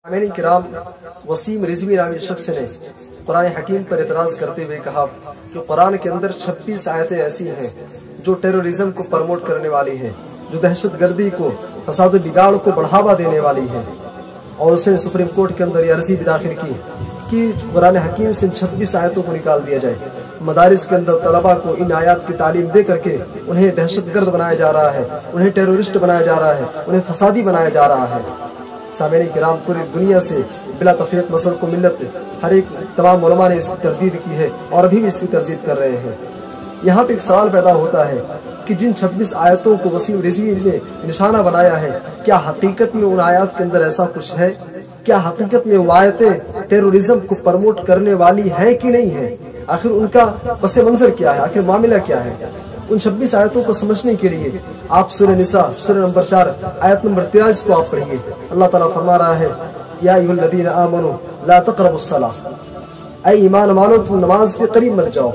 سامعین کرام، وسیم رضوی نامی شخص نے قرآن حکیم پر اعتراض کرتے ہوئے کہا کہ قرآن کے اندر 26 آیتیں ایسی ہیں جو ٹیررزم کو پروموٹ کرنے والی ہیں، جو دہشت گردی کو، فساد و بگاڑ کو بڑھاوا دینے والی ہیں، اور اس نے سپریم کورٹ کے اندر یہ عرضی بھی داخل کی کہ قرآن حکیم سے ان 26 آیتوں کو نکال دیا جائے۔ مدارس کے اندر طلباء کو ان آیات کی تعلیم دے کر کے انہیں دہشت گرد بنایا جا رہا ہے، انہیں ٹیرورسٹ بنایا جا رہا ہے، انہیں فسادی بنایا جا رہا ہے۔ سامعین کرام، پوری دنیا سے بلا تفریق مسلک و ملت ہر ایک تمام علماء نے اس کی تردید کی ہے اور ابھی بھی اس کی تردید کر رہے ہیں۔ یہاں پہ ایک سوال پیدا ہوتا ہے کہ جن 26 آیتوں کو وسیم رضوی نے نشانہ بنایا ہے، کیا حقیقت میں ان آیات کے اندر ایسا کچھ ہے؟ کیا حقیقت میں وہ آیتیں ٹیرورزم کو پروموٹ کرنے والی ہے کہ نہیں ہے؟ آخر ان کا پس منظر کیا ہے؟ آخر معاملہ کیا ہے؟ ان 26 آیتوں کو سمجھنے کے لیے آپ سورہ نساء سورہ نمبر 4 آیت نمبر 43 کو آپ پڑھیے۔ اللہ تعالیٰ فرما رہا ہے، یا ایھا الذین آمنوا لا تقربوا الصلاۃ، اے ایمان والو تم نماز کے قریب مت جاؤ۔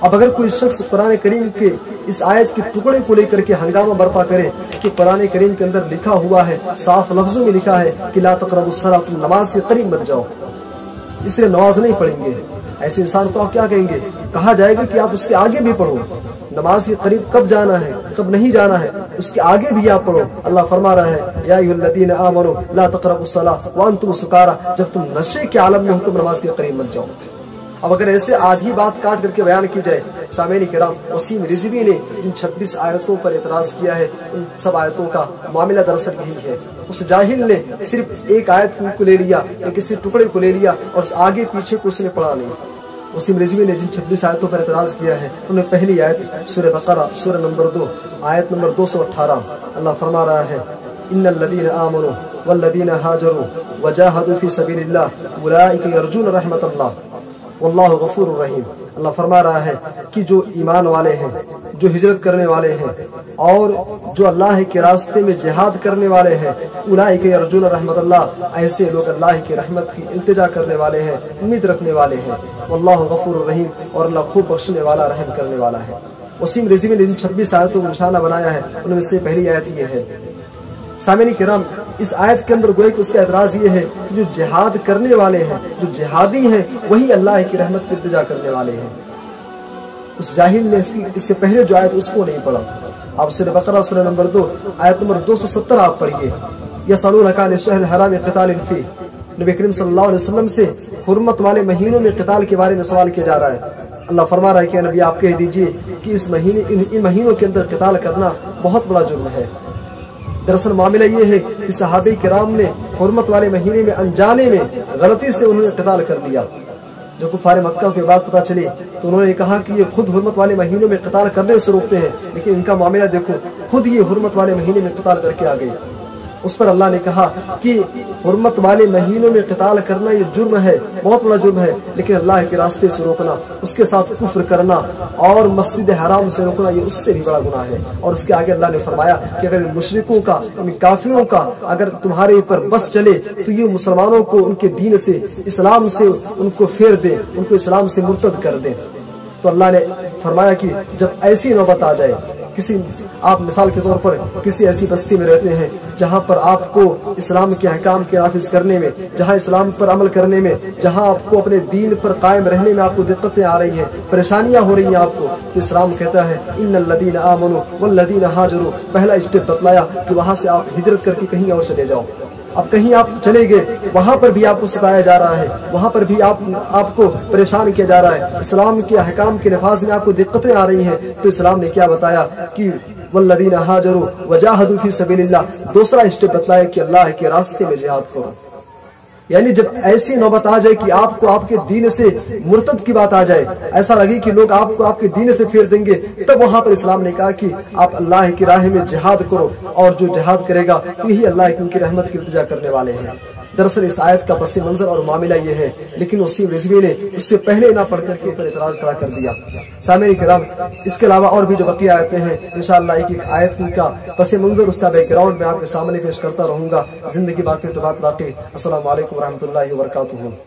اب اگر کوئی شخص قرآن کریم کے اس آیت کے ٹکڑے کو لے کر کے ہنگامہ برپا کرے کہ قرآن کریم کے اندر لکھا ہوا ہے، صاف لفظوں میں لکھا ہے کہ لا تقربوا الصلاۃ، تم نماز کے قریب مت جاؤ، اس لیے نماز نہیں پڑھیں گے، ایسے انسان کو آپ کیا کہیں گے؟ کہا جائے گا کہ آپ اس کے آگے بھی پڑھو، نماز کے قریب کب جانا ہے، کب نہیں جانا ہے، اس کے آگے بھی آپ پڑھو۔ اللہ فرما رہا ہے، یا ایھا الذین آمنوا لا تقربوا الصلاۃ وانتم سکارى، جب تم نشے کے عالم میں ہو تم نماز کے قریب مت جاؤ۔ اب اگر ایسے آدھی بات کاٹ کر کے بیان کی جائے، سامعین کرام، وسیم رضوی نے ان 26 آیتوں پر اعتراض کیا ہے۔ ان سب آیتوں کا معاملہ دراصل یہی ہے، اس جاہل نے صرف ایک آیت کو لے لیا یا کسی ٹکڑے کو لے لیا اور اس آگے پیچھے کو اس نے پڑھا نہیں۔ وسیم رضوی نے جن 26 آیتوں پر اعتراض کیا ہے، انہیں پہلی آیت سورہ بقرہ سورہ نمبر 2 آیت نمبر 218 اللہ فرما رہا ہے، ان الذین آمنوا والذین ہاجروا وجاہدوا فی سبیل اللہ اولئک یرجون رحمت اللہ واللہ غفور الرحیم۔ اللہ فرما رہا ہے کہ جو ایمان والے ہیں، جو ہجرت کرنے والے ہیں اور جو اللہ کے راستے میں جہاد کرنے والے ہیں، اولئک یرجون رحمت اللہ، ایسے لوگ اللہ کی رحمت کی التجا کرنے والے ہیں، امید رکھنے والے ہیں، واللہ غفور الرحیم، اور اللہ خوب بخشنے والا، رحم کرنے والا ہے۔ وسیم رضوی نے جن 26 آیتوں کو نشانہ بنایا ہے، ان میں سے پہلی آیت یہ ہے۔ سامعین کرام، اس آیت کے اندر گویا کہ اس کا اعتراض یہ ہے کہ جو جہاد کرنے والے ہیں، جو جہادی ہیں، وہی اللہ کی رحمت کی التجا کرنے والے ہیں۔ اس جاہل نے اس سے پہلے جو آیت اس کو نہیں پڑھا۔ آپ سورہ بقرہ سورہ نمبر 2 آیت نمبر 270 آپ پڑھیے، یسألونک عن الشہر الحرام قتال فیہ، نبی کریم صلی اللہ علیہ وسلم سے حرمت والے مہینوں میں قتال کے بارے میں سوال کیا جا رہا ہے۔ اللہ فرما رہا ہے کہ نبی آپ کہہ دیجئے کہ ان مہینوں کے اندر قتال کرنا بہت بڑا جرم ہے۔ دراصل معاملہ یہ ہے کہ صحابہ کرام نے حرمت والے مہینے میں انجانے میں غلطی سے انہوں نے قتال کر لیا۔ جو کفار مکہ کے بعد پتہ چلی تو انہوں نے کہا کہ یہ خود حرمت والے مہینوں میں قتال کرنے سے روکتے ہیں، لیکن ان کا معاملہ دیکھو، خود یہ حرمت والے مہینے میں قتال کر کے آ گئے۔ اس پر اللہ نے کہا کہ حرمت والے مہینوں میں قتال کرنا یہ جرم ہے، بہت بڑا جرم ہے، لیکن اللہ کے راستے سے روکنا، اس کے ساتھ کفر کرنا اور مسجد حرام سے روکنا، یہ اس سے بھی بڑا گناہ ہے۔ اور اس کے آگے اللہ نے فرمایا کہ اگر مشرکوں کا، ان کافروں کا اگر تمہارے اوپر بس چلے تو یہ مسلمانوں کو ان کے دین سے، اسلام سے ان کو پھیر دے، ان کو اسلام سے مرتد کر دے۔ تو اللہ نے فرمایا کہ جب ایسی نوبت آ جائے، آپ مثال کے طور پر کسی ایسی بستی میں رہتے ہیں جہاں پر آپ کو اسلام کے احکام کے نافذ کرنے میں، جہاں اسلام پر عمل کرنے میں، جہاں آپ کو اپنے دین پر قائم رہنے میں آپ کو دقتیں آ رہی ہیں، پریشانیاں ہو رہی ہیں آپ کو، تو اسلام کہتا ہے ان الذین آمنوا والذین ہاجروا، پہلا اسٹیپ بتلایا کہ وہاں سے آپ ہجرت کر کے کہیں اور چلے جاؤ۔ اب کہیں آپ چلے گئے، وہاں پر بھی آپ کو ستایا جا رہا ہے، وہاں پر بھی آپ کو پریشان کیا جا رہا ہے، اسلام کے احکام کے نفاذ میں آپ کو دقتیں آ رہی ہیں، تو اسلام نے کیا بتایا کہ والذین ہاجروا وجاہدوا فی سبیل اللہ، دوسرا اسٹیپ بتلایا کہ اللہ کے راستے میں جہاد کرو۔ یعنی جب ایسی نوبت آ جائے کہ آپ کو آپ کے دین سے مرتد کی بات آ جائے، ایسا لگے کہ لوگ آپ کو آپ کے دین سے پھیر دیں گے، تب وہاں پر اسلام نے کہا کہ آپ اللہ کی راہ میں جہاد کرو، اور جو جہاد کرے گا تو یہی اللہ کی رحمت کی التجا کرنے والے ہیں۔ دراصل اس آیت کا پس منظر اور معاملہ یہ ہے، لیکن وسیم رضوی نے اس سے پہلے نہ پڑھ کر کے پر اعتراض کھڑا کر دیا۔ سامعین کرام، اس کے علاوہ اور بھی جو بقیہ آیتیں ہیں، انشاءاللہ ایک ایک آیت کا پس منظر، اس کا بیک گراؤنڈ میں آپ کے سامنے پیش کرتا رہوں گا۔ زندگی باقی تو بات باقی۔ السلام علیکم ورحمۃ اللہ وبرکاتہ۔